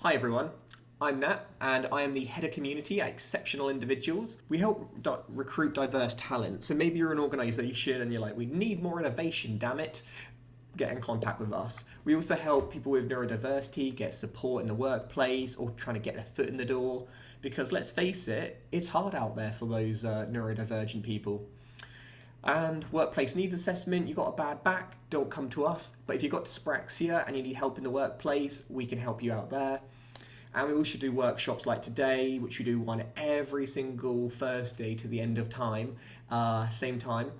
Hi everyone, I'm Nat and I am the head of community at Exceptional Individuals. We help recruit diverse talent. So maybe you're an organisation and you're like, we need more innovation, damn it. Get in contact with us. We also help people with neurodiversity get support in the workplace or trying to get their foot in the door. Because let's face it, it's hard out there for those neurodivergent people. And workplace needs assessment, you've got a bad back, don't come to us. But if you've got dyspraxia and you need help in the workplace, we can help you out there. And we also do workshops like today, which we do one every single Thursday to the end of time, same time,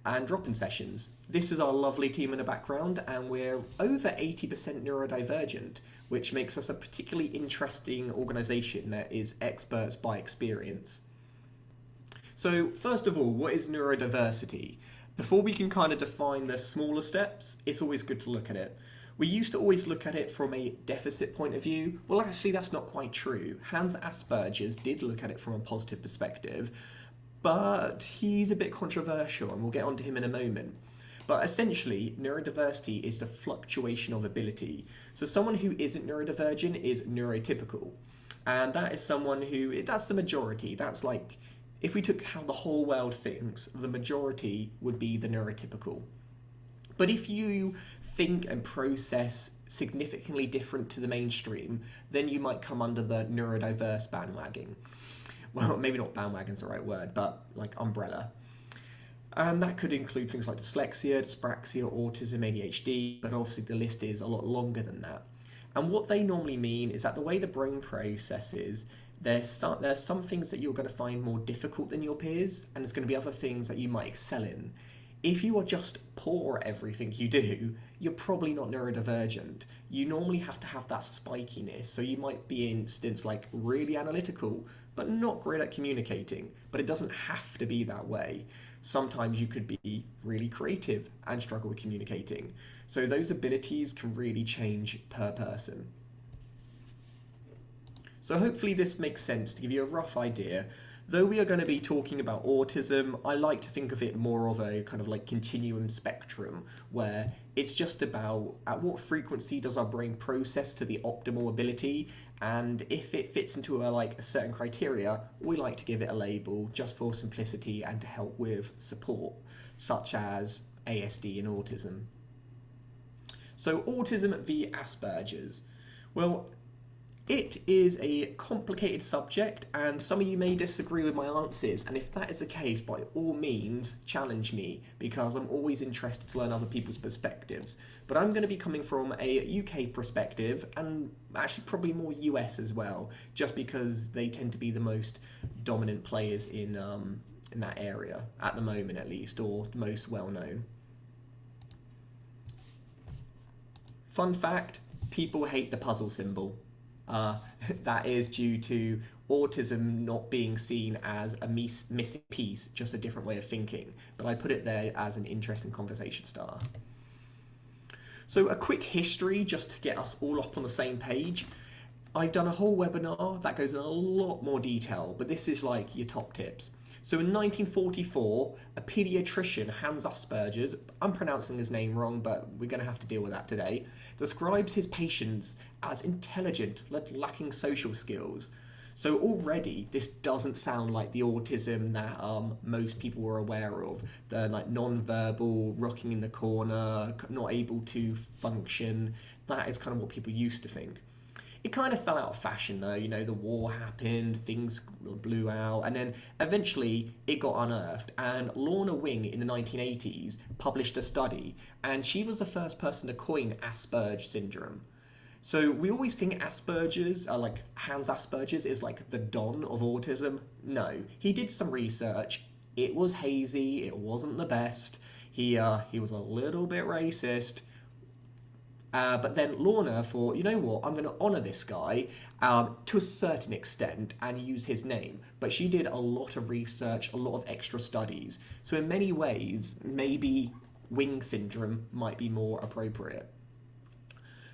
and drop-in sessions. This is our lovely team in the background, and we're over 80% neurodivergent, which makes us a particularly interesting organisation that is experts by experience. So first of all, what is neurodiversity? Before we can kind of define the smaller steps, it's always good to look at it. We used to always look at it from a deficit point of view. Well, actually, that's not quite true. Hans Asperger's did look at it from a positive perspective, but he's a bit controversial, and we'll get onto him in a moment. But essentially, neurodiversity is the fluctuation of ability. So someone who isn't neurodivergent is neurotypical. And that is someone who, that's the majority. That's like, if we took how the whole world thinks, the majority would be the neurotypical. But if you think and process significantly different to the mainstream, then you might come under the neurodiverse bandwagon. Well, maybe not bandwagon's the right word, but like umbrella. And that could include things like dyslexia, dyspraxia, autism, ADHD, but obviously the list is a lot longer than that. And what they normally mean is that the way the brain processes, there's some things that you're going to find more difficult than your peers, and there's going to be other things that you might excel in. If you are just poor at everything you do, you're probably not neurodivergent. You normally have to have that spikiness, so you might be, in instance, like really analytical, but not great at communicating. But it doesn't have to be that way. Sometimes you could be really creative and struggle with communicating. So those abilities can really change per person. So hopefully this makes sense to give you a rough idea. Though we are going to be talking about autism, I like to think of it more of a kind of like continuum spectrum, where it's just about at what frequency does our brain process to the optimal ability, and if it fits into a certain criteria, we like to give it a label just for simplicity and to help with support, such as ASD and autism. So Autism v Asperger's. Well, it is a complicated subject, and some of you may disagree with my answers, and if that is the case, by all means, challenge me, because I'm always interested to learn other people's perspectives. But I'm going to be coming from a UK perspective, and actually probably more US as well, just because they tend to be the most dominant players in that area, at the moment at least, or the most well-known. Fun fact, people hate the puzzle symbol. That is due to autism not being seen as a missing piece, just a different way of thinking. But I put it there as an interesting conversation starter. So a quick history just to get us all up on the same page. I've done a whole webinar that goes in a lot more detail, but this is like your top tips. So in 1944, a paediatrician, Hans Asperger's, I'm pronouncing his name wrong, but we're going to have to deal with that today, describes his patients as intelligent, lacking social skills. So already, this doesn't sound like the autism that most people were aware of. The like non-verbal, rocking in the corner, not able to function. That is kind of what people used to think. It kind of fell out of fashion though, you know, the war happened, things blew out, and then eventually it got unearthed, and Lorna Wing in the 1980s published a study, and she was the first person to coin Asperger Syndrome. So we always think Asperger's, like Hans Asperger's, is like the Don of autism. No, he did some research. It was hazy, it wasn't the best. He was a little bit racist. But then Lorna thought, you know what, I'm going to honour this guy to a certain extent and use his name. But she did a lot of research, a lot of extra studies. So in many ways, maybe Wing syndrome might be more appropriate.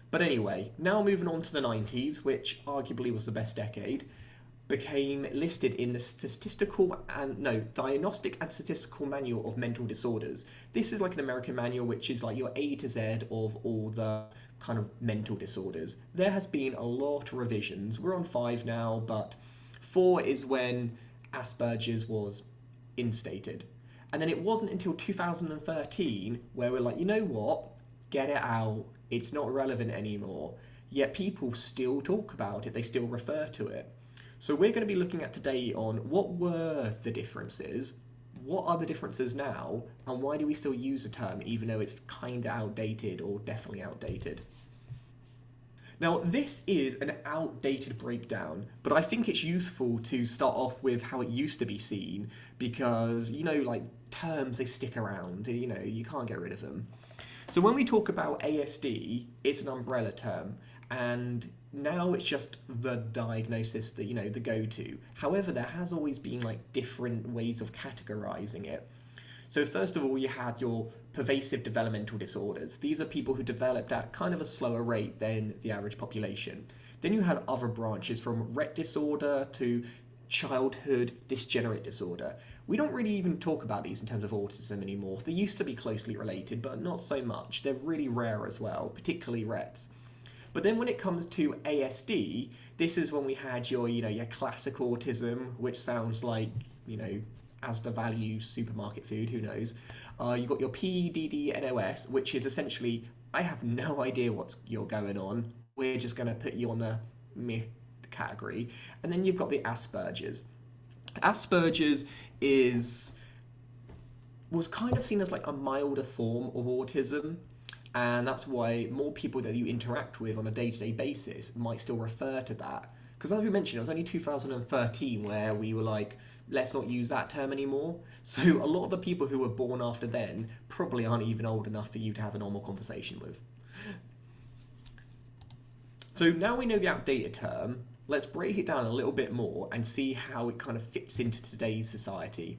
But anyway, now moving on to the 90s, which arguably was the best decade, became listed in the Diagnostic and Statistical Manual of Mental Disorders. This is like an American manual, which is like your A to Z of all the kind of mental disorders. There has been a lot of revisions. We're on 5 now, but 4 is when Asperger's was instated. And then it wasn't until 2013 where we're like, you know what? Get it out. It's not relevant anymore. Yet people still talk about it. They still refer to it. So we're going to be looking at today on what were the differences, what are the differences now, and why do we still use the term even though it's kind of outdated or definitely outdated. Now, this is an outdated breakdown, but I think it's useful to start off with how it used to be seen because, you know, like terms, they stick around, you know, you can't get rid of them. So when we talk about ASD, it's an umbrella term, and now it's just the diagnosis that, you know, the go-to. However, there has always been like different ways of categorizing it. So first of all, you had your pervasive developmental disorders. These are people who developed at kind of a slower rate than the average population. Then you had other branches from Rett disorder to childhood degenerate disorder. We don't really even talk about these in terms of autism anymore. They used to be closely related, but not so much. They're really rare as well, particularly Rett's. But then when it comes to ASD, this is when we had your, you know, your classic autism, which sounds like, you know, Asda value supermarket food, who knows. You've got your PDD-NOS, which is essentially, I have no idea what's you're going on. We're just going to put you on the meh category. And then you've got the Asperger's. Asperger's was kind of seen as like a milder form of autism. And that's why more people that you interact with on a day-to-day basis might still refer to that. Because as we mentioned, it was only 2013 where we were like, let's not use that term anymore. So a lot of the people who were born after then probably aren't even old enough for you to have a normal conversation with. So now we know the outdated term, let's break it down a little bit more and see how it kind of fits into today's society.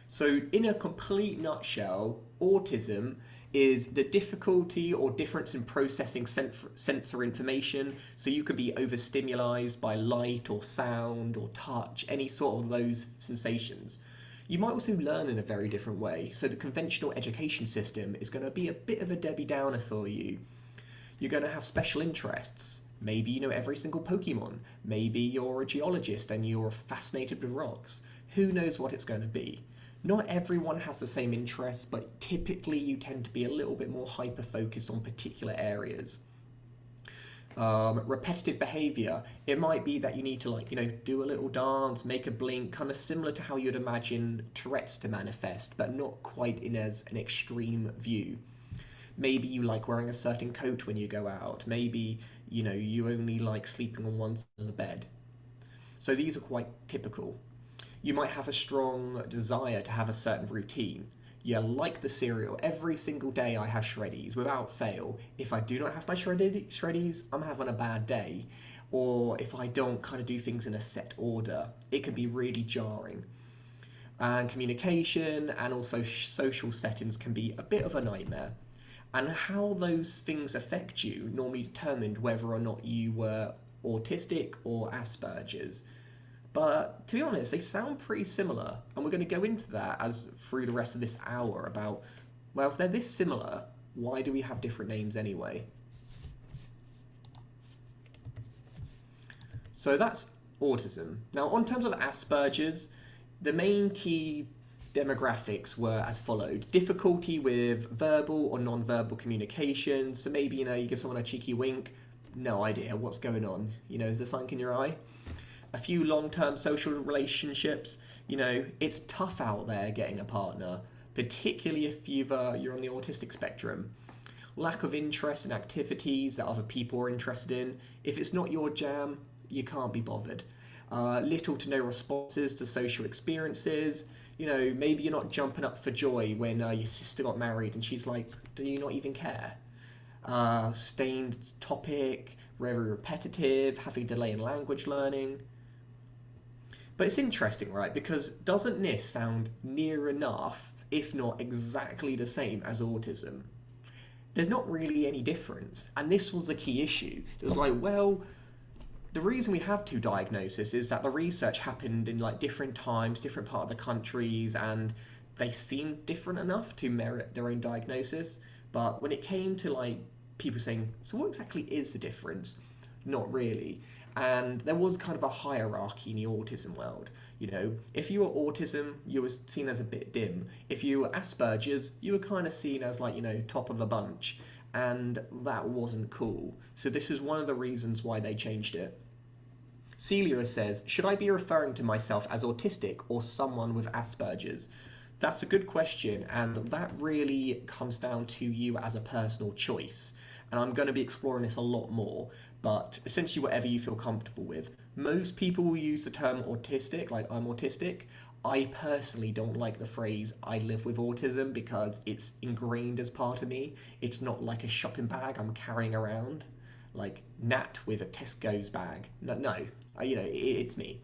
So in a complete nutshell, autism is the difficulty or difference in processing sensory information. So you could be overstimulated by light or sound or touch, any sort of those sensations. You might also learn in a very different way. So the conventional education system is going to be a bit of a Debbie Downer for you. You're going to have special interests. Maybe you know every single Pokemon. Maybe you're a geologist and you're fascinated with rocks. Who knows what it's going to be? Not everyone has the same interests, but typically you tend to be a little bit more hyper-focused on particular areas. Repetitive behavior. It might be that you need to, like, you know, do a little dance, make a blink, kind of similar to how you'd imagine Tourette's to manifest, but not quite in as an extreme view. Maybe you like wearing a certain coat when you go out. Maybe, you know, you only like sleeping on one side of the bed. So these are quite typical. You might have a strong desire to have a certain routine. You like the cereal. Every single day I have Shreddies, without fail. If I do not have my Shreddies, I'm having a bad day. Or if I don't kind of do things in a set order, it can be really jarring. And communication and also social settings can be a bit of a nightmare. And how those things affect you normally determined whether or not you were autistic or Asperger's. But to be honest, they sound pretty similar, and we're going to go into that as through the rest of this hour about, well, if they're this similar, why do we have different names anyway? So that's autism. Now, on terms of Asperger's, the main key demographics were as followed. Difficulty with verbal or non-verbal communication. So maybe, you know, you give someone a cheeky wink, no idea what's going on. You know, is there something in your eye? A few long-term social relationships. You know, it's tough out there getting a partner, particularly if you're on the autistic spectrum. Lack of interest in activities that other people are interested in. If it's not your jam, you can't be bothered. Little to no responses to social experiences. You know, maybe you're not jumping up for joy when your sister got married and she's like, do you not even care? Sustained topic, very repetitive, having delay in language learning. But it's interesting, right? Because doesn't this sound near enough, if not exactly the same as autism? There's not really any difference. And this was the key issue. It was like, well, the reason we have two diagnoses is that the research happened in like different times, different part of the countries, and they seemed different enough to merit their own diagnosis. But when it came to like people saying, so what exactly is the difference? Not really. And there was kind of a hierarchy in the autism world. You know, if you were autism, you were seen as a bit dim. If you were Asperger's, you were kind of seen as like, you know, top of the bunch. And that wasn't cool. So this is one of the reasons why they changed it. Celia says, should I be referring to myself as autistic or someone with Asperger's? That's a good question, and that really comes down to you as a personal choice. And I'm going to be exploring this a lot more, but essentially whatever you feel comfortable with. Most people will use the term autistic, like I'm autistic. I personally don't like the phrase I live with autism because it's ingrained as part of me. It's not like a shopping bag I'm carrying around, like Nat with a Tesco's bag. No, you know, it's me.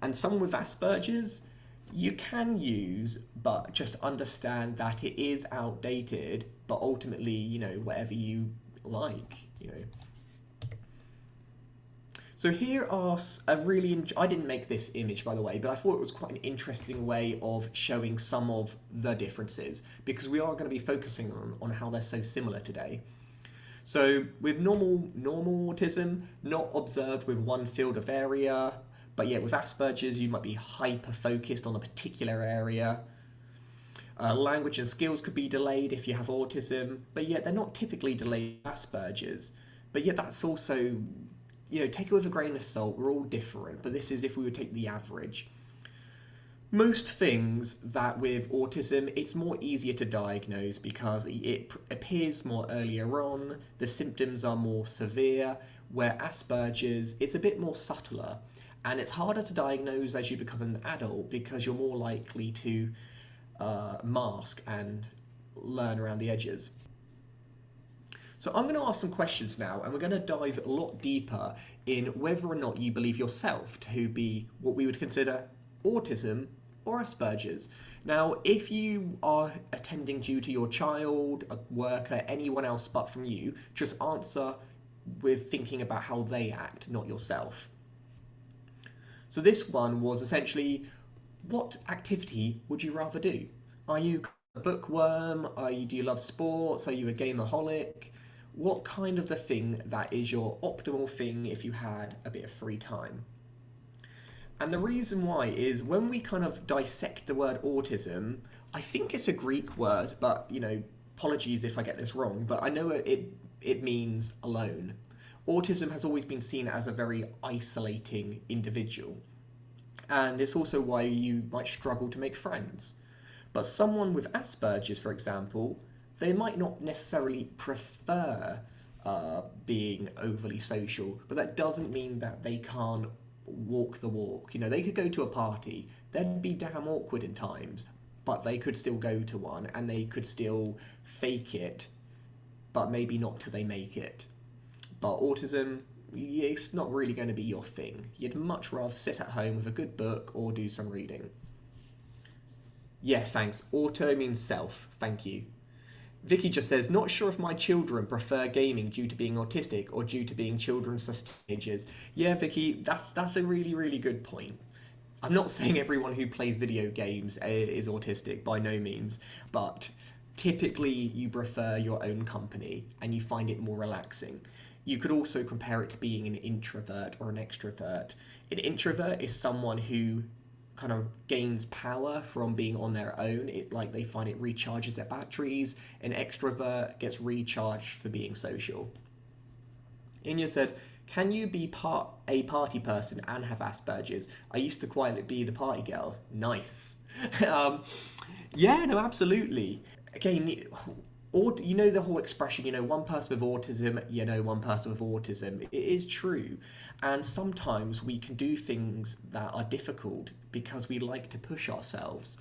And someone with Asperger's, you can use, but just understand that it is outdated, but ultimately, you know, whatever you like, you know. So here are a really, I didn't make this image by the way, but I thought it was quite an interesting way of showing some of the differences, because we are going to be focusing on how they're so similar today. So with normal autism, not observed with one field of area, but yet with Asperger's, you might be hyper-focused on a particular area. Language and skills could be delayed if you have autism, but yet they're not typically delayed with Asperger's. But yet that's also, you know, take it with a grain of salt, we're all different, but this is if we would take the average. Most things that with autism, it's more easier to diagnose because it appears more earlier on, the symptoms are more severe, where Asperger's, it's a bit more subtler. And it's harder to diagnose as you become an adult because you're more likely to mask and learn around the edges. So I'm going to ask some questions now, and we're going to dive a lot deeper in whether or not you believe yourself to be what we would consider autism or Asperger's. Now, if you are attending due to your child, a worker, anyone else but from you, just answer with thinking about how they act, not yourself. So this one was essentially, what activity would you rather do? Are you a bookworm? Do you love sports? Are you a gameaholic? What kind of the thing that is your optimal thing if you had a bit of free time? And the reason why is when we kind of dissect the word autism, I think it's a Greek word, but you know, apologies if I get this wrong, but I know it means alone. Autism has always been seen as a very isolating individual. And it's also why you might struggle to make friends. But someone with Asperger's, for example, they might not necessarily prefer being overly social, but that doesn't mean that they can't walk the walk. You know, they could go to a party, they'd be damn awkward in times, but they could still go to one and they could still fake it, but maybe not till they make it. But autism, it's not really going to be your thing. You'd much rather sit at home with a good book or do some reading. Yes, thanks. Auto means self. Thank you. Vicky just says, not sure if my children prefer gaming due to being autistic or due to being children slash teenagers. Yeah, Vicky, that's a really, really good point. I'm not saying everyone who plays video games is autistic, by no means, but typically you prefer your own company and you find it more relaxing. You could also compare it to being an introvert or an extrovert. An introvert is someone who kind of gains power from being on their own. Like they find it recharges their batteries. An extrovert gets recharged for being social. Inya said, can you be a party person and have Asperger's? I used to quietly be the party girl. Nice. Yeah, no, absolutely. Again, you know the whole expression, you know, one person with autism, you know, one person with autism. It is true. And sometimes we can do things that are difficult because we like to push ourselves.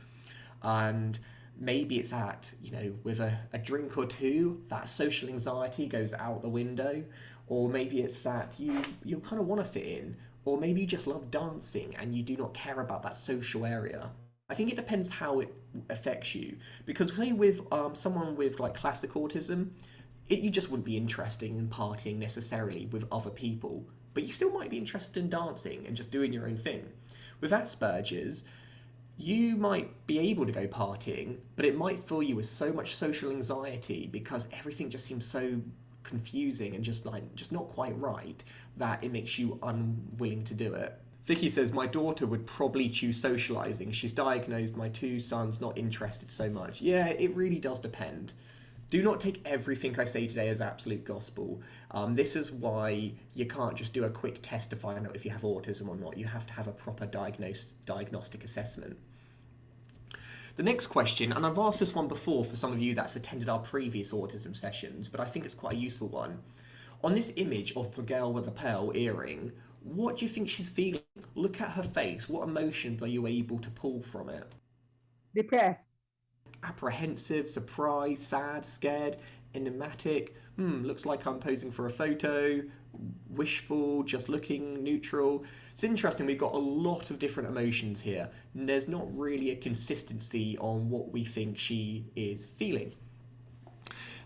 And maybe it's that, you know, with a drink or two, that social anxiety goes out the window. Or maybe it's that you kind of want to fit in. Or maybe you just love dancing and you do not care about that social area. I think it depends how it affects you. Because say with someone with like classic autism, you just wouldn't be interested in partying necessarily with other people, but you still might be interested in dancing and just doing your own thing. With Asperger's, you might be able to go partying, but it might fill you with so much social anxiety because everything just seems so confusing and just not quite right that it makes you unwilling to do it. Vicky says, my daughter would probably choose socialising. She's diagnosed, my 2 sons not interested so much. Yeah, it really does depend. Do not take everything I say today as absolute gospel. This is why you can't just do a quick test to find out if you have autism or not. You have to have a proper diagnostic assessment. The next question, and I've asked this one before for some of you that's attended our previous autism sessions, but I think it's quite a useful one. On this image of the girl with the pearl earring, what do you think she's feeling? Look at her face. What emotions are you able to pull from it? Depressed. Apprehensive, surprised, sad, scared, enigmatic. Looks like I'm posing for a photo. Wishful, just looking, neutral. It's interesting, we've got a lot of different emotions here. And there's not really a consistency on what we think she is feeling.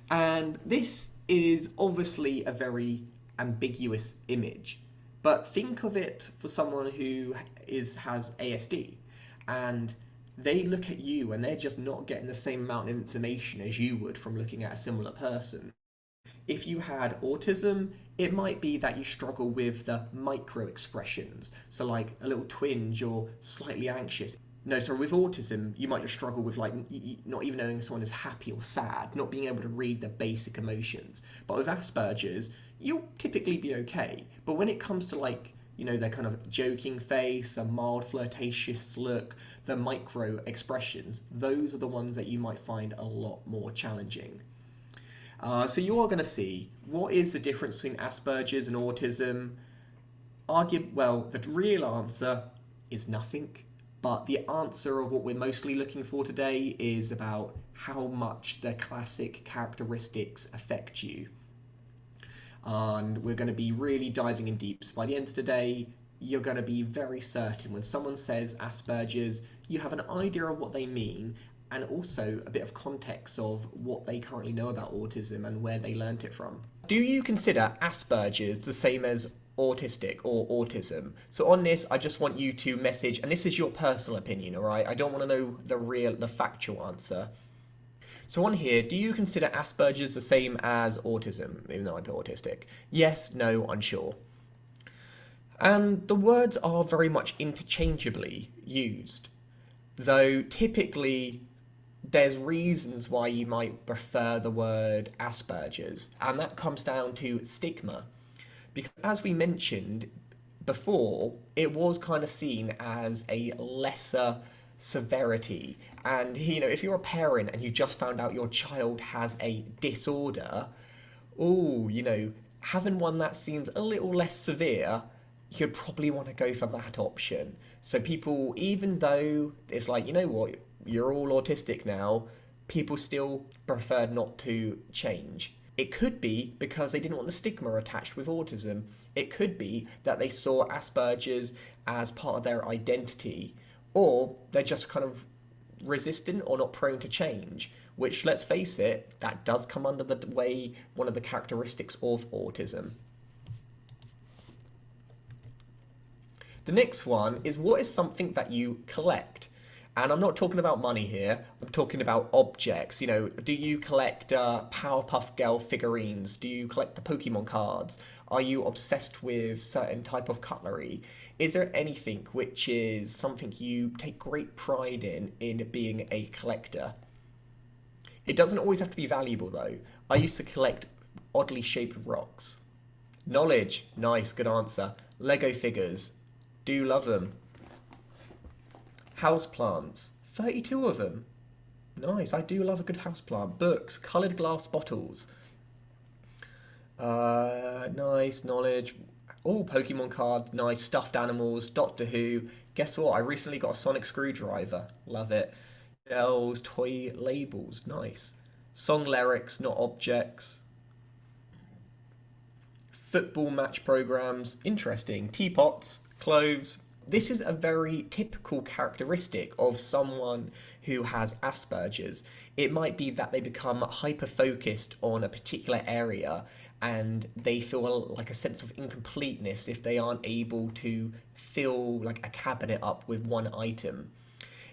And this is obviously a very ambiguous image. But think of it for someone who has ASD, and they look at you and they're just not getting the same amount of information as you would from looking at a similar person. If you had autism, it might be that you struggle with the micro expressions, so like a little twinge or slightly anxious. No, sorry, with autism, you might just struggle with like not even knowing someone is happy or sad, not being able to read the basic emotions. But with Asperger's, you'll typically be okay. But when it comes to like, their kind of joking face, a mild flirtatious look, the micro expressions, those are the ones that you might find a lot more challenging. So you are going to see what is the difference between Asperger's and autism. The real answer is nothing. But the answer of what we're mostly looking for today is about how much the classic characteristics affect you. And we're going to be really diving in deep. So by the end of today, you're going to be very certain when someone says Asperger's, you have an idea of what they mean and also a bit of context of what they currently know about autism and where they learnt it from. Do you consider Asperger's the same as autistic or autism? So on this, I just want you to message, and this is your personal opinion, all right? I don't want to know the factual answer. So on here, do you consider Asperger's the same as autism, even though I put autistic? Yes, no, unsure. And the words are very much interchangeably used, though typically there's reasons why you might prefer the word Asperger's, and that comes down to stigma. Because as we mentioned before, it was kind of seen as a lesser severity. And, if you're a parent and you just found out your child has a disorder, having one that seems a little less severe, you'd probably want to go for that option. So people, even though it's like, what, you're all autistic now, people still preferred not to change. It could be because they didn't want the stigma attached with autism. It could be that they saw Asperger's as part of their identity, or they're just kind of resistant or not prone to change, which, let's face it, that does come under one of the characteristics of autism. The next one is, what is something that you collect? And I'm not talking about money here, I'm talking about objects. Do you collect Powerpuff Girl figurines? Do you collect the Pokemon cards? Are you obsessed with certain type of cutlery? Is there anything which is something you take great pride in being a collector? It doesn't always have to be valuable though. I used to collect oddly shaped rocks. Knowledge, nice, good answer. Lego figures, do love them. Houseplants, 32 of them. Nice, I do love a good houseplant. Books, coloured glass bottles. Nice, knowledge. Oh, Pokemon cards, nice. Stuffed animals, Doctor Who. Guess what? I recently got a sonic screwdriver. Love it. Shells, toy labels, nice. Song lyrics, not objects. Football match programs, interesting. Teapots, clothes. This is a very typical characteristic of someone who has Asperger's. It might be that they become hyper-focused on a particular area and they feel like a sense of incompleteness if they aren't able to fill like a cabinet up with one item.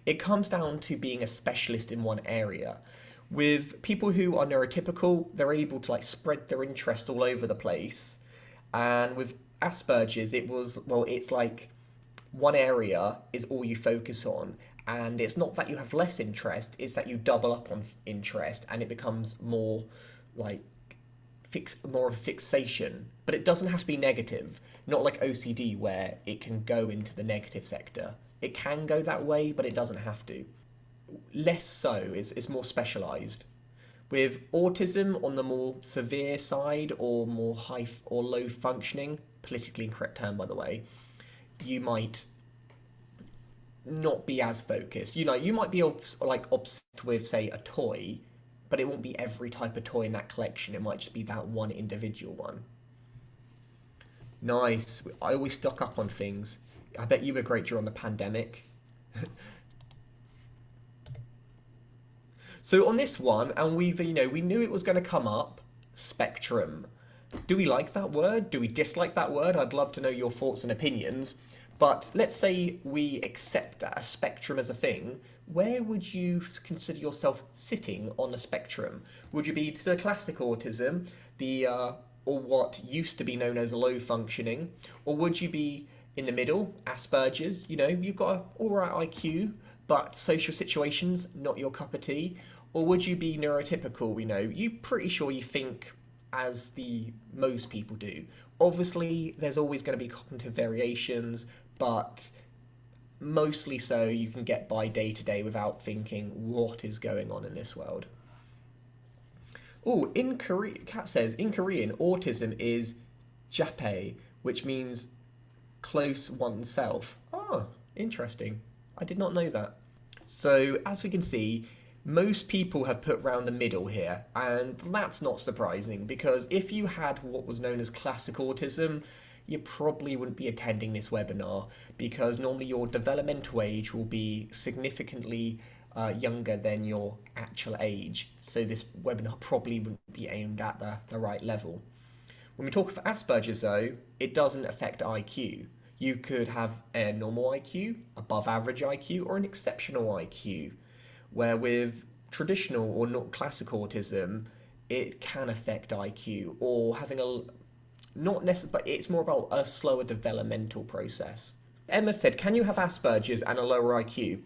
It comes down to being a specialist in one area. With people who are neurotypical, they're able to like spread their interest all over the place. And with Asperger's, it was, well, it's like one area is all you focus on. And it's not that you have less interest, it's that you double up on interest and it becomes more like more of a fixation. But it doesn't have to be negative, not like OCD where it can go into the negative sector. It can go that way, but it doesn't have to. Less so, it's more specialized. With autism on the more severe side or more high or low functioning, politically incorrect term by the way, you might not be as focused. You know, you might be like obsessed with, say, a toy, but it won't be every type of toy in that collection. It might just be that one individual one. Nice. I always stock up on things. I bet you were great during the pandemic. So on this one, and we knew it was going to come up, spectrum. Do we like that word? Do we dislike that word? I'd love to know your thoughts and opinions. But let's say we accept that a spectrum as a thing. Where would you consider yourself sitting on a spectrum? Would you be the classic autism, or what used to be known as low functioning, or would you be in the middle, Asperger's? You know, you've got an alright IQ, but social situations not your cup of tea. Or would you be neurotypical? You know, you're pretty sure you think as the most people do. Obviously, there's always going to be cognitive variations, but mostly so you can get by day to day without thinking what is going on in this world. Oh, in Korean, Kat says, in Korean, autism is jape, which means close oneself. Oh, interesting. I did not know that. So, as we can see, most people have put round the middle here, and that's not surprising because if you had what was known as classic autism, you probably wouldn't be attending this webinar because normally your developmental age will be significantly younger than your actual age. So this webinar probably wouldn't be aimed at the right level. When we talk of Asperger's though, it doesn't affect IQ. You could have a normal IQ, above average IQ, or an exceptional IQ, where with traditional or not classic autism, it can affect IQ or having a, not necessarily, but it's more about a slower developmental process. Emma said, can you have Asperger's and a lower IQ?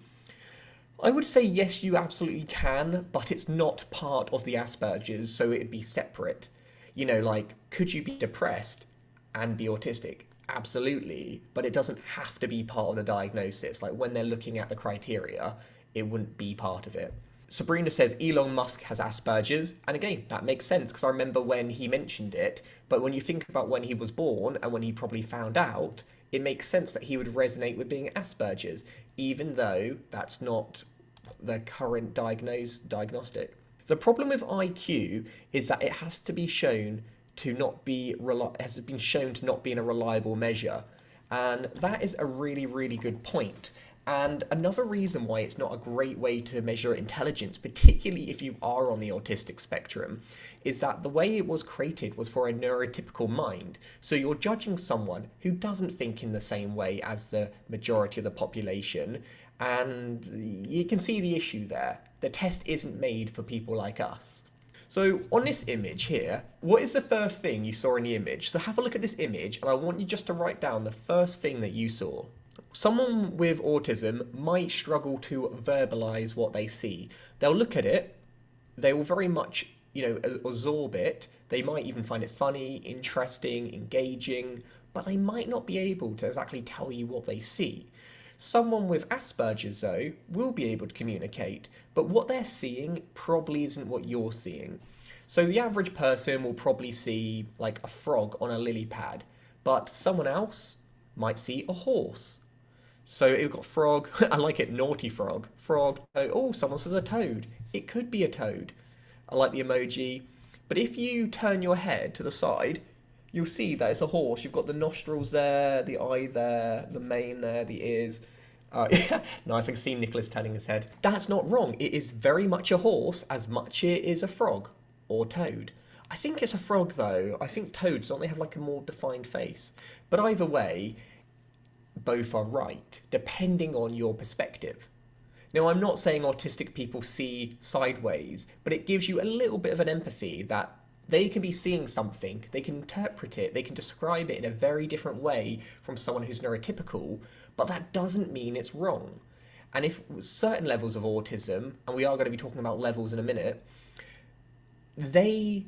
I would say yes, you absolutely can, but it's not part of the Asperger's, so it'd be separate. You know, like, could you be depressed and be autistic? Absolutely, but it doesn't have to be part of the diagnosis. Like when they're looking at the criteria, it wouldn't be part of it. Sabrina says Elon Musk has Asperger's, and again, that makes sense because I remember when he mentioned it, but when you think about when he was born and when he probably found out, it makes sense that he would resonate with being Asperger's, even though that's not the current diagnostic. The problem with IQ is that it has to be shown to not be has been shown to not be in a reliable measure, and that is a really, really good point. And another reason why it's not a great way to measure intelligence, particularly if you are on the autistic spectrum, is that the way it was created was for a neurotypical mind. So you're judging someone who doesn't think in the same way as the majority of the population, and you can see the issue there. The test isn't made for people like us. So on this image here, what is the first thing you saw in the image? So have a look at this image, and I want you just to write down the first thing that you saw. Someone with autism might struggle to verbalize what they see. They'll look at it, they will very much, absorb it. They might even find it funny, interesting, engaging, but they might not be able to exactly tell you what they see. Someone with Asperger's, though, will be able to communicate, but what they're seeing probably isn't what you're seeing. So the average person will probably see like a frog on a lily pad, but someone else might see a horse. So you've got frog, I like it, naughty frog, frog, oh, someone says a toad. It could be a toad. I like the emoji. But if you turn your head to the side, you'll see that it's a horse. You've got the nostrils there, the eye there, the mane there, the ears. Yeah, nice, I can see Nicholas turning his head. That's not wrong. It is very much a horse as much it is a frog or toad. I think it's a frog though. I think toads, don't they have like a more defined face? But either way, both are right, depending on your perspective. Now, I'm not saying autistic people see sideways, but it gives you a little bit of an empathy that they can be seeing something, they can interpret it, they can describe it in a very different way from someone who's neurotypical, but that doesn't mean it's wrong. And if certain levels of autism, and we are going to be talking about levels in a minute, they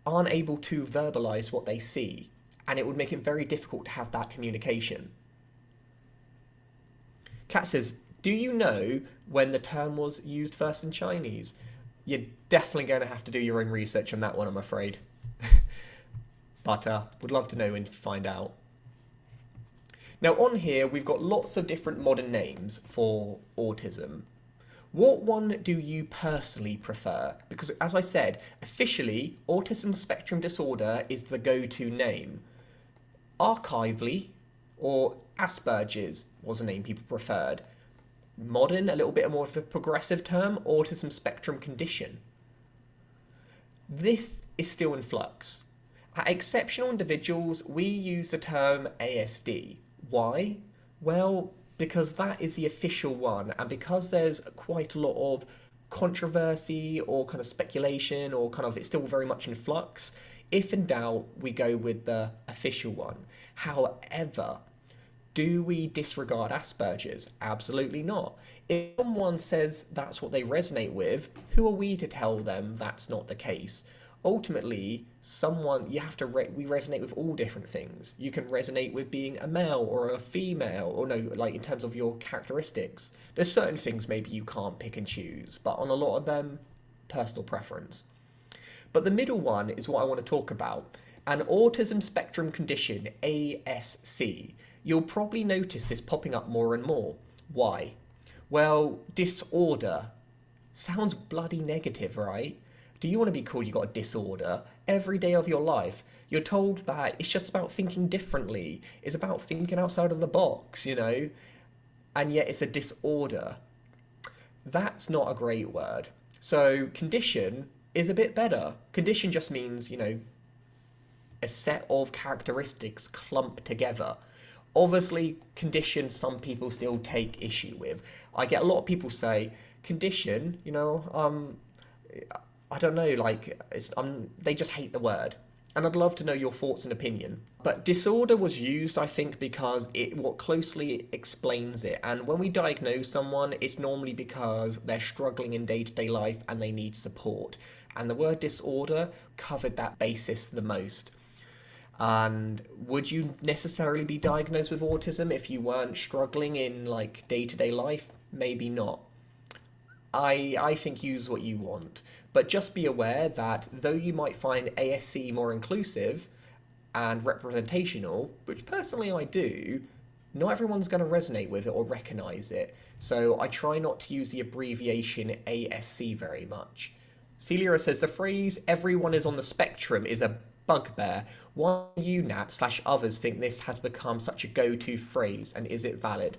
aren't able to verbalize what they see, and it would make it very difficult to have that communication. Kat says, do you know when the term was used first in Chinese? You're definitely going to have to do your own research on that one, I'm afraid. But would love to know and find out. Now on here, we've got lots of different modern names for autism. What one do you personally prefer? Because as I said, officially, autism spectrum disorder is the go-to name. Archivally, or Asperger's was a name people preferred. Modern, a little bit more of a progressive term, autism spectrum condition. This is still in flux. At Exceptional Individuals, we use the term ASD. Why? Well, because that is the official one, and because there's quite a lot of controversy or kind of speculation, or kind of it's still very much in flux, if in doubt, we go with the official one. However, do we disregard Asperger's? Absolutely not. If someone says that's what they resonate with, who are we to tell them that's not the case? Ultimately, we resonate with all different things. You can resonate with being a male or a female, or no, like in terms of your characteristics. There's certain things maybe you can't pick and choose, but on a lot of them, personal preference. But the middle one is what I want to talk about. An autism spectrum condition, ASC. You'll probably notice this popping up more and more. Why? Well, disorder. Sounds bloody negative, right? Do you want to be called you got a disorder? Every day of your life, you're told that it's just about thinking differently. It's about thinking outside of the box, you know? And yet it's a disorder. That's not a great word. So condition is a bit better. Condition just means, you know, a set of characteristics clumped together. Obviously, condition some people still take issue with. I get a lot of people say, condition, you know, I don't know, like, they just hate the word. And I'd love to know your thoughts and opinion. But disorder was used, I think, because what closely explains it. And when we diagnose someone, it's normally because they're struggling in day-to-day life and they need support. And the word disorder covered that basis the most. And would you necessarily be diagnosed with autism if you weren't struggling in like day-to-day life? Maybe not. I think use what you want. But just be aware that though you might find ASC more inclusive and representational, which personally I do, not everyone's going to resonate with it or recognize it. So I try not to use the abbreviation ASC very much. Celia says the phrase everyone is on the spectrum is a bugbear. Why do you, Nat/others, think this has become such a go-to phrase, and is it valid?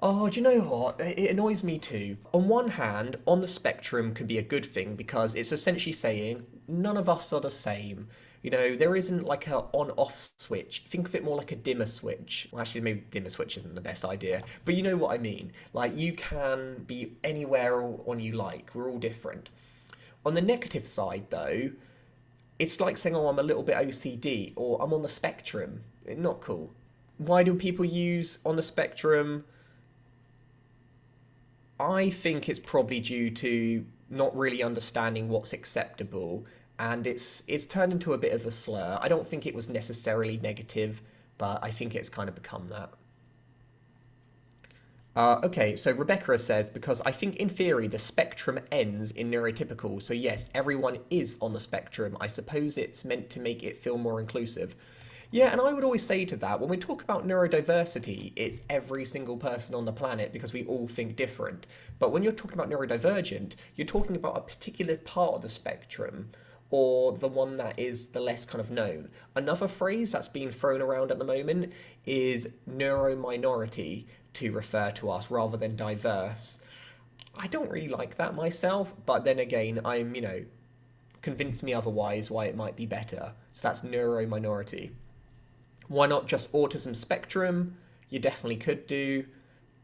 Oh, do you know what? It annoys me too. On one hand, on the spectrum can be a good thing because it's essentially saying none of us are the same. You know, there isn't like a on-off switch. Think of it more like a dimmer switch. Well, actually, maybe dimmer switch isn't the best idea, but you know what I mean. Like, you can be anywhere on you like. We're all different. On the negative side, though, it's like saying, oh, I'm a little bit OCD, or I'm on the spectrum. Not cool. Why do people use on the spectrum? I think it's probably due to not really understanding what's acceptable, and it's turned into a bit of a slur. I don't think it was necessarily negative, but I think it's kind of become that. Okay, so Rebecca says, because I think in theory the spectrum ends in neurotypical, so yes, everyone is on the spectrum. I suppose it's meant to make it feel more inclusive. Yeah, and I would always say to that, when we talk about neurodiversity, it's every single person on the planet because we all think different. But when you're talking about neurodivergent, you're talking about a particular part of the spectrum, or the one that is the less kind of known. Another phrase that's being thrown around at the moment is neurominority to refer to us rather than diverse. I don't really like that myself, but then again, I'm, you know, convince me otherwise why it might be better. So that's neurominority. Why not just autism spectrum? You definitely could do.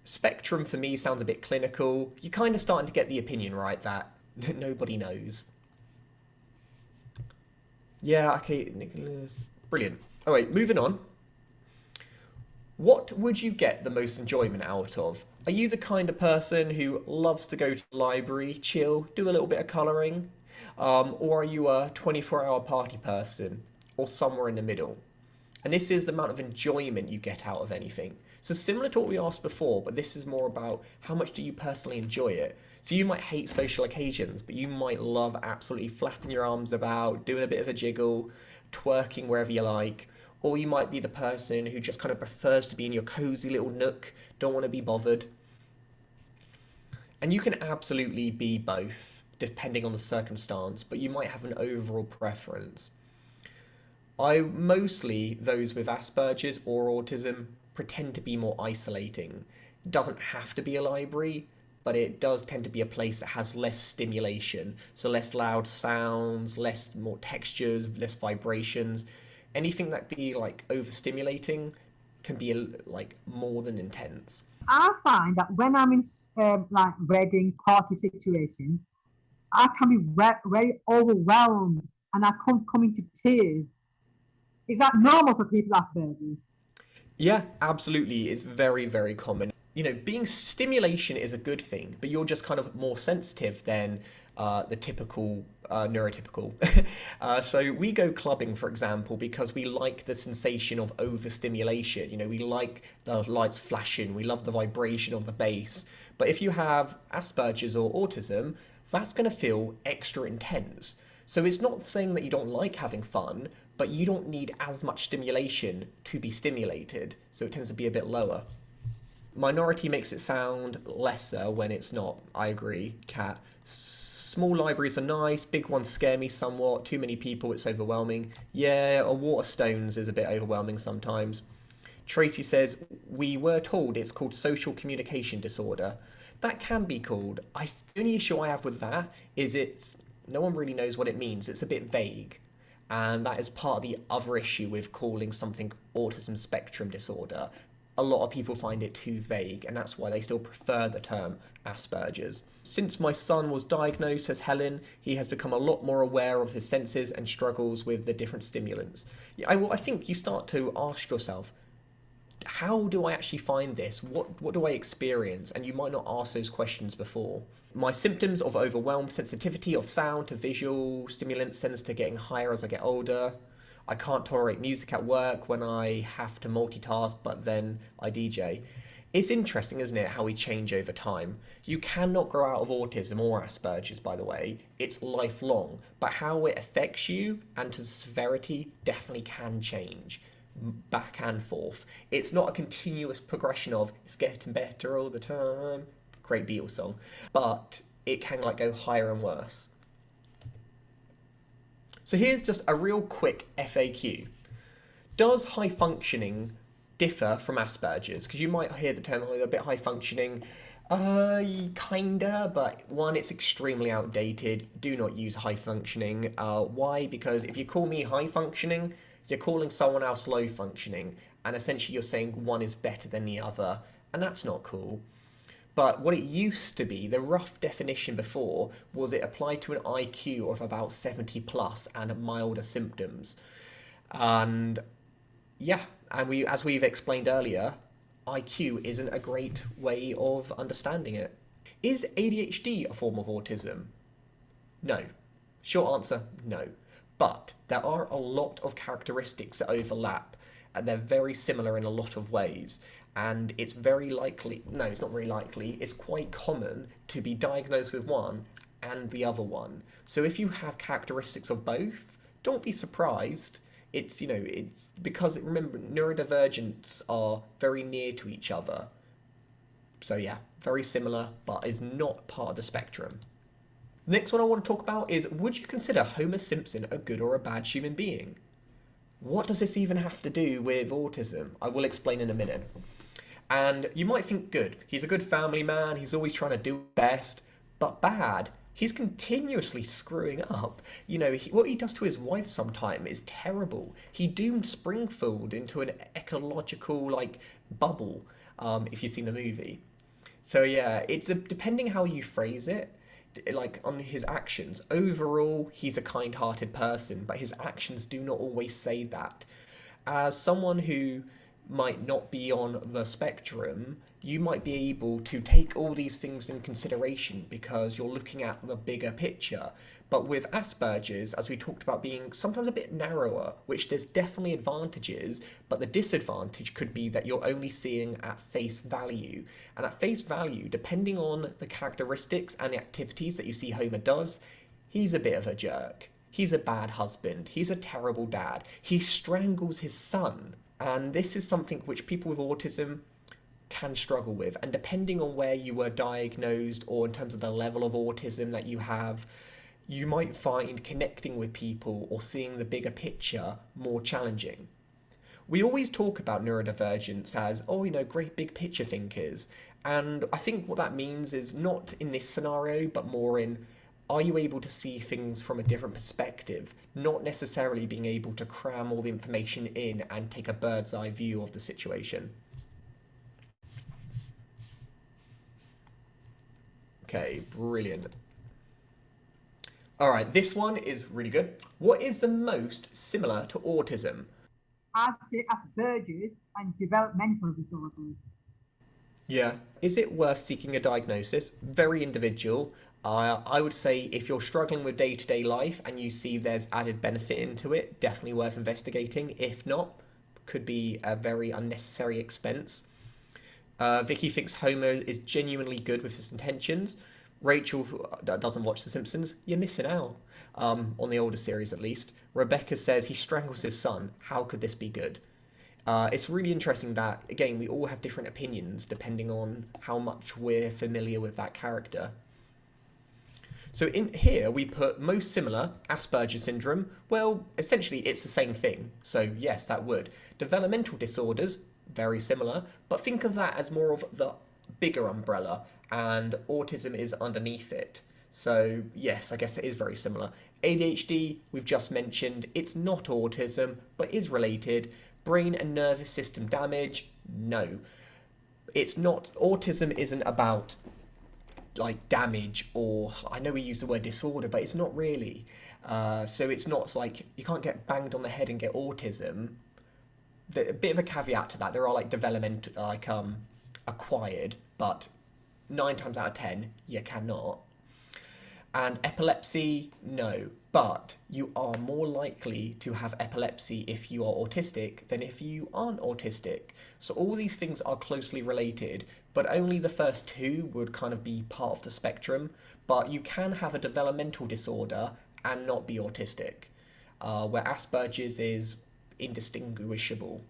Spectrum for me sounds a bit clinical. You're kind of starting to get the opinion right that nobody knows. Yeah, okay, Nicholas. Brilliant. All right, moving on. What would you get the most enjoyment out of? Are you the kind of person who loves to go to the library, chill, do a little bit of colouring? Or are you a 24-hour party person? Or somewhere in the middle? And this is the amount of enjoyment you get out of anything. So similar to what we asked before, but this is more about how much do you personally enjoy it. So you might hate social occasions, but you might love absolutely flapping your arms about, doing a bit of a jiggle, twerking wherever you like. Or you might be the person who just kind of prefers to be in your cozy little nook, don't want to be bothered. And you can absolutely be both, depending on the circumstance, but you might have an overall preference. I mostly, those with Asperger's or autism, pretend to be more isolating. It doesn't have to be a library, but it does tend to be a place that has less stimulation. So less loud sounds, less more textures, less vibrations. Anything that be like overstimulating can be like more than intense. I find that when I'm in like wedding party situations, I can be very overwhelmed and I come into tears. Is that normal for people with Asperger's? Yeah, absolutely. It's very, very common. Being stimulation is a good thing, but you're just kind of more sensitive than the typical neurotypical. So we go clubbing, for example, because we like the sensation of overstimulation. We like the lights flashing, we love the vibration of the bass. But if you have Asperger's or autism, that's going to feel extra intense. So it's not saying that you don't like having fun, but you don't need as much stimulation to be stimulated. So it tends to be a bit lower. Minority makes it sound lesser when it's not. I agree, Kat. Small libraries are nice, big ones scare me somewhat. Too many people, it's overwhelming. Yeah, a Waterstones is a bit overwhelming sometimes. Tracy says, we were told it's called social communication disorder. That can be called. The only issue I have with that is no one really knows what it means. It's a bit vague. And that is part of the other issue with calling something autism spectrum disorder. A lot of people find it too vague, and that's why they still prefer the term Asperger's. Since my son was diagnosed, says Helen, he has become a lot more aware of his senses and struggles with the different stimulants. Yeah, I think you start to ask yourself, how do I actually find this? What do I experience? And you might not ask those questions before. My symptoms of overwhelmed sensitivity of sound to visual stimulants tends to getting higher as I get older. I can't tolerate music at work when I have to multitask, but then I DJ. It's interesting, isn't it, how we change over time. You cannot grow out of autism or Asperger's, by the way. It's lifelong, but how it affects you and to severity definitely can change. Back and forth. It's not a continuous progression of it's getting better all the time. Great Beatles song. But it can go higher and worse. So here's just a real quick FAQ. Does high functioning differ from Asperger's? Because you might hear the term, a bit high functioning. Kinda, but one, it's extremely outdated. Do not use high functioning. Why? Because if you call me high functioning, you're calling someone else low functioning, and essentially you're saying one is better than the other, and that's not cool. But what it used to be, the rough definition before, was it applied to an IQ of about 70 plus and milder symptoms. And yeah, and as we've explained earlier, IQ isn't a great way of understanding it. Is ADHD a form of autism? No. Short answer, no. But there are a lot of characteristics that overlap, and they're very similar in a lot of ways. And it's very likely, no, it's not very likely, it's quite common to be diagnosed with one and the other one. So if you have characteristics of both, don't be surprised. It's because, remember, neurodivergents are very near to each other. So yeah, very similar, but is not part of the spectrum. Next one I want to talk about is, would you consider Homer Simpson a good or a bad human being? What does this even have to do with autism? I will explain in a minute. And you might think good. He's a good family man, he's always trying to do best, but bad. He's continuously screwing up. What he does to his wife sometimes is terrible. He doomed Springfield into an ecological, bubble, if you've seen the movie. So yeah, it's depending how you phrase it, like on his actions. Overall, he's a kind-hearted person, but his actions do not always say that. As someone who might not be on the spectrum, you might be able to take all these things in consideration because you're looking at the bigger picture. But with Asperger's, as we talked about, being sometimes a bit narrower, which there's definitely advantages, but the disadvantage could be that you're only seeing at face value. And at face value, depending on the characteristics and the activities that you see Homer does, he's a bit of a jerk. He's a bad husband. He's a terrible dad. He strangles his son. And this is something which people with autism can struggle with. And depending on where you were diagnosed or in terms of the level of autism that you have, you might find connecting with people or seeing the bigger picture more challenging. We always talk about neurodivergence as, oh, great big picture thinkers. And I think what that means is not in this scenario, but more in, are you able to see things from a different perspective, not necessarily being able to cram all the information in and take a bird's eye view of the situation. Okay, brilliant. All right, this one is really good. What is the most similar to autism? I'd say Asperger's and developmental disorders. Yeah. Is it worth seeking a diagnosis? Very individual. I would say if you're struggling with day-to-day life and you see there's added benefit into it, definitely worth investigating. If not, could be a very unnecessary expense. Vicky thinks Homer is genuinely good with his intentions. Rachel doesn't watch The Simpsons. You're missing out. On the older series at least. Rebecca says he strangles his son. How could this be good? It's really interesting that, again, we all have different opinions depending on how much we're familiar with that character. So in here we put most similar, Asperger Syndrome. Well, essentially it's the same thing. So yes, that would. Developmental disorders, very similar, but think of that as more of the bigger umbrella and autism is underneath it. So yes, I guess it is very similar. ADHD, we've just mentioned, it's not autism, but is related. Brain and nervous system damage, no. It's not, autism isn't about like damage, or I know we use the word disorder, but it's not really. So it's not like you can't get banged on the head and get autism. A bit of a caveat to that, there are like development, like acquired, but 9 times out of 10 you cannot. And epilepsy, no. But you are more likely to have epilepsy if you are autistic than if you aren't autistic. So all these things are closely related, but only the first two would kind of be part of the spectrum. But you can have a developmental disorder and not be autistic, where Asperger's is indistinguishable.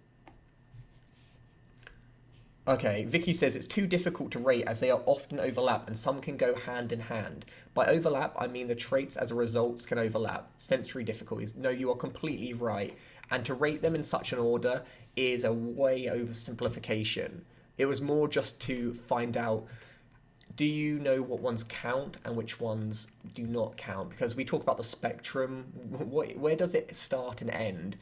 Okay, Vicky says it's too difficult to rate as they are often overlap and some can go hand in hand. By overlap, I mean the traits as a result can overlap. Sensory difficulties. No, you are completely right. And to rate them in such an order is a way oversimplification. It was more just to find out, do you know what ones count and which ones do not count? Because we talk about the spectrum, where does it start and end?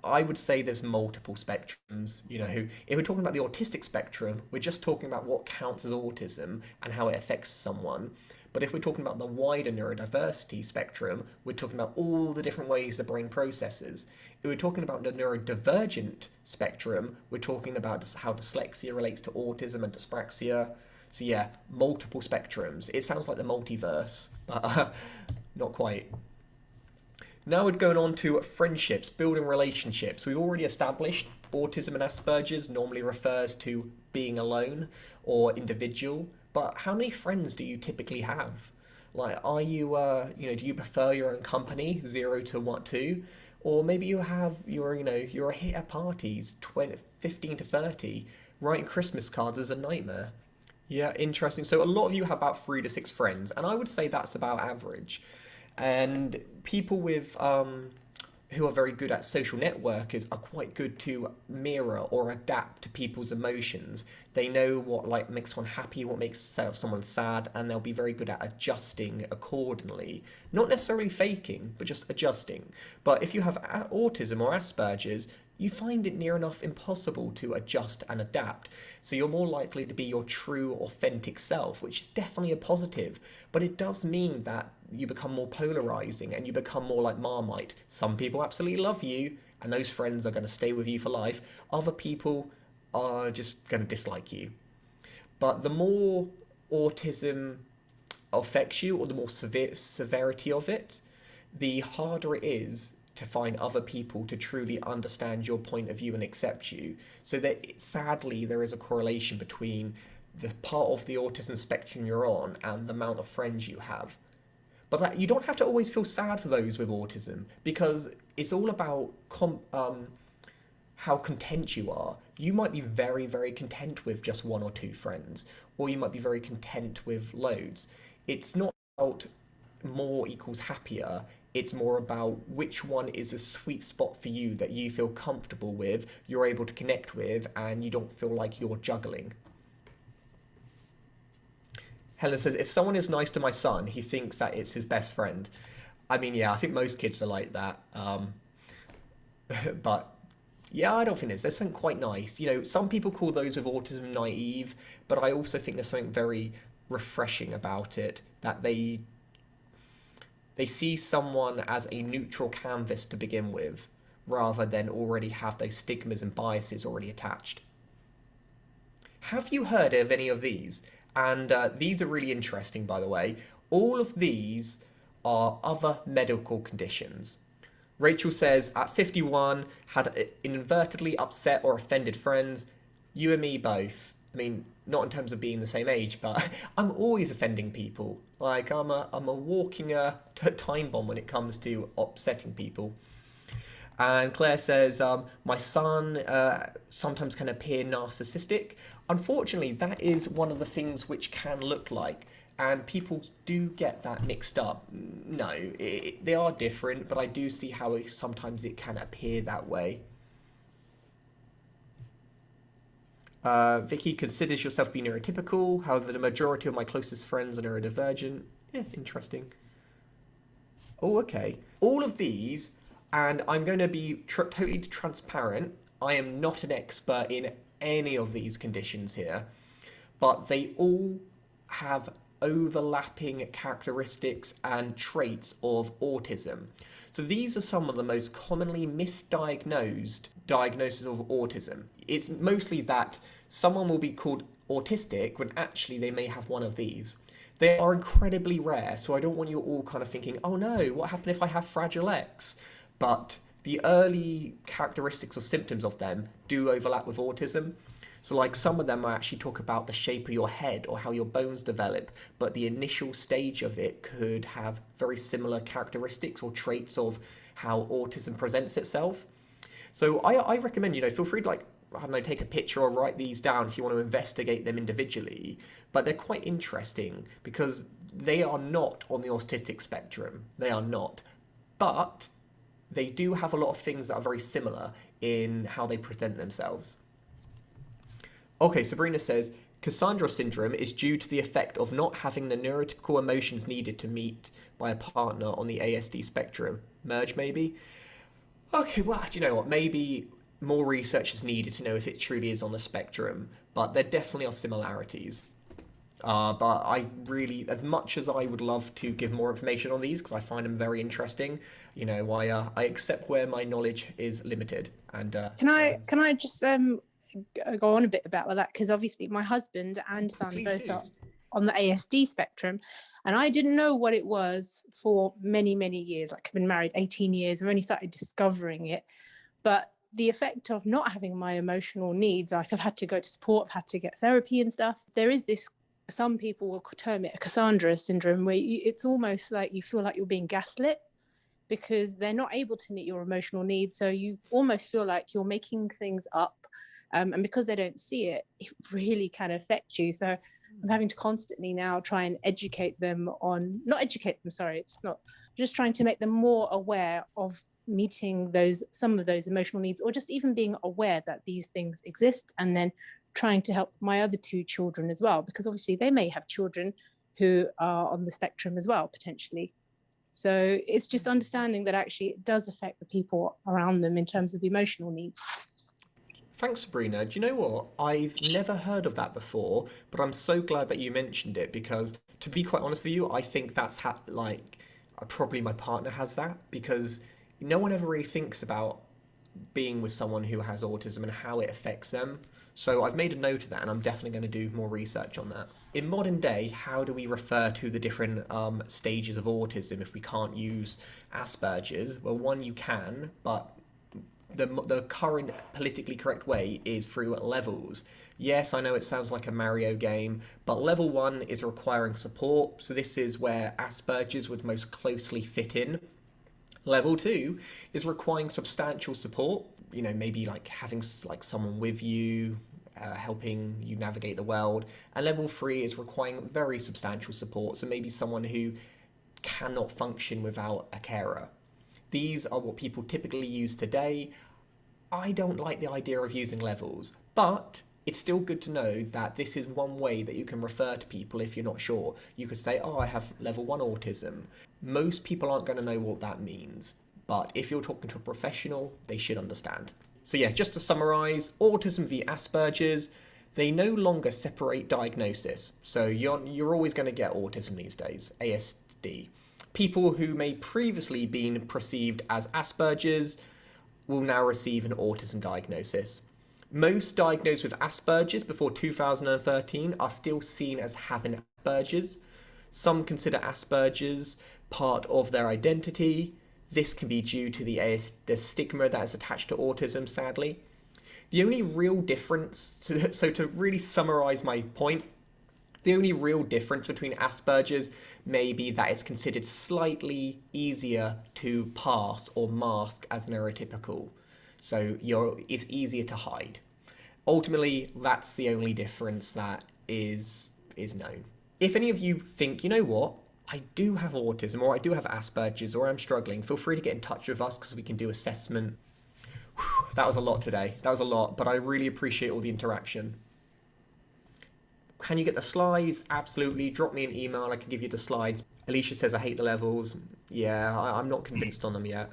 I would say there's multiple spectrums. If we're talking about the autistic spectrum, we're just talking about what counts as autism and how it affects someone. But if we're talking about the wider neurodiversity spectrum, we're talking about all the different ways the brain processes. If we're talking about the neurodivergent spectrum, we're talking about how dyslexia relates to autism and dyspraxia. So yeah, multiple spectrums. It sounds like the multiverse, but not quite. Now we're going on to friendships, building relationships. We've already established autism and Asperger's normally refers to being alone or individual, but how many friends do you typically have? Like, are you, do you prefer your own company, 0 to 1, 2? Or maybe you're a hit at parties, 15 to 30. Writing Christmas cards is a nightmare. Yeah, interesting. So a lot of you have about 3 to 6 friends, and I would say that's about average. And people with who are very good at social networkers are quite good to mirror or adapt to people's emotions. They know what makes someone happy, what makes someone sad, and they'll be very good at adjusting accordingly. Not necessarily faking, but just adjusting. But if you have autism or Asperger's, you find it near enough impossible to adjust and adapt. So you're more likely to be your true, authentic self, which is definitely a positive. But it does mean that you become more polarizing and you become more like Marmite. Some people absolutely love you, and those friends are going to stay with you for life. Other people are just going to dislike you. But the more autism affects you, or the more severity of it, the harder it is to find other people to truly understand your point of view and accept you. So that sadly there is a correlation between the part of the autism spectrum you're on and the amount of friends you have. But that you don't have to always feel sad for those with autism, because it's all about how content you are. You might be very, very content with just one or two friends, or you might be very content with loads. It's not about more equals happier. It's more about which one is a sweet spot for you that you feel comfortable with, you're able to connect with, and you don't feel like you're juggling. Helen says, if someone is nice to my son, he thinks that it's his best friend. I mean, yeah, I think most kids are like that. But yeah, I don't think there's something quite nice. You know, some people call those with autism naive, but I also think there's something very refreshing about it, that they see someone as a neutral canvas to begin with, rather than already have those stigmas and biases already attached. Have you heard of any of these? And these are really interesting, by the way. All of these are other medical conditions. Rachel says, at 51, had inadvertently upset or offended friends. You and me both. I mean, not in terms of being the same age, but I'm always offending people. Like, I'm a walking time bomb when it comes to upsetting people. And Claire says, my son sometimes can appear narcissistic. Unfortunately, that is one of the things which can look like. And people do get that mixed up. No, they are different, but I do see how sometimes it can appear that way. Vicky considers yourself being neurotypical. However, the majority of my closest friends are neurodivergent. Yeah, interesting. Oh, okay. All of these, and I'm going to be totally transparent. I am not an expert in any of these conditions here, but they all have overlapping characteristics and traits of autism. So these are some of the most commonly misdiagnosed diagnoses of autism. It's mostly that someone will be called autistic when actually they may have one of these. They are incredibly rare, so I don't want you all kind of thinking, oh no, what happened if I have Fragile X? But the early characteristics or symptoms of them do overlap with autism. So like some of them actually talk about the shape of your head or how your bones develop, but the initial stage of it could have very similar characteristics or traits of how autism presents itself. So I recommend, feel free to I don't know, take a picture or write these down if you want to investigate them individually, but they're quite interesting because they are not on the autistic spectrum. They are not. But they do have a lot of things that are very similar in how they present themselves. Okay, Sabrina says, Cassandra syndrome is due to the effect of not having the neurotypical emotions needed to meet by a partner on the ASD spectrum. Merge, maybe? Okay, well, do you know what? Maybe more research is needed to know if it truly is on the spectrum, but there definitely are similarities. But I really, as much as I would love to give more information on these, because I find them very interesting, I accept where my knowledge is limited. And can I just go on a bit about that, because obviously my husband and son both are on the ASD spectrum, and I didn't know what it was for many years. Like, I've been married 18 years. I've only started discovering it, but the effect of not having my emotional needs, like I've had to go to support, I've had to get therapy and stuff. There is this, some people will term it a Cassandra syndrome, where it's almost like you feel like you're being gaslit because they're not able to meet your emotional needs. So you almost feel like you're making things up. And because they don't see it, it really can affect you. So I'm having to constantly now try and educate them on, not educate them, sorry, it's not, just trying to make them more aware of meeting some of those emotional needs, or just even being aware that these things exist, and then trying to help my other two children as well, because obviously they may have children who are on the spectrum as well, potentially. So it's just understanding that actually it does affect the people around them in terms of emotional needs. Thanks, Sabrina. Do you know what? I've never heard of that before, but I'm so glad that you mentioned it because, to be quite honest with you, I think that's probably my partner has that because no one ever really thinks about being with someone who has autism and how it affects them. So I've made a note of that and I'm definitely going to do more research on that. In modern day, how do we refer to the different stages of autism if we can't use Asperger's? Well, one, you can, but the current politically correct way is through levels. Yes, I know it sounds like a Mario game, but level 1 is requiring support, so this is where Asperger's would most closely fit in. Level 2 is requiring substantial support, you know, maybe like having like someone with you, helping you navigate the world. And level 3 is requiring very substantial support, so maybe someone who cannot function without a carer. These are what people typically use today. I don't like the idea of using levels, but it's still good to know that this is one way that you can refer to people if you're not sure. You could say, oh, I have level 1 autism. Most people aren't going to know what that means, but if you're talking to a professional, they should understand. So yeah, just to summarize, Autism V Asperger's, they no longer separate diagnosis. So you're always going to get autism these days, ASD. People who may previously been perceived as Asperger's will now receive an autism diagnosis. Most diagnosed with Asperger's before 2013 are still seen as having Asperger's. Some consider Asperger's part of their identity. This can be due to the stigma that is attached to autism, sadly. The only real difference, so to really summarize my point, the only real difference between Asperger's may be that it's considered slightly easier to pass or mask as neurotypical. So it's easier to hide. Ultimately, that's the only difference that is known. If any of you think, you know what, I do have autism or I do have Asperger's or I'm struggling, feel free to get in touch with us because we can do assessment. Whew, that was a lot today. That was a lot, but I really appreciate all the interaction. Can you get the slides? Absolutely. Drop me an email. I can give you the slides. Alicia says, I hate the levels. Yeah, I'm not convinced on them yet.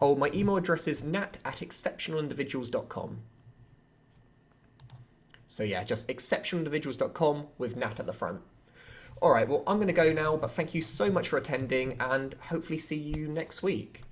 Oh, my email address is nat@exceptionalindividuals.com. So yeah, just exceptionalindividuals.com with Nat at the front. All right, well, I'm going to go now, but thank you so much for attending and hopefully see you next week.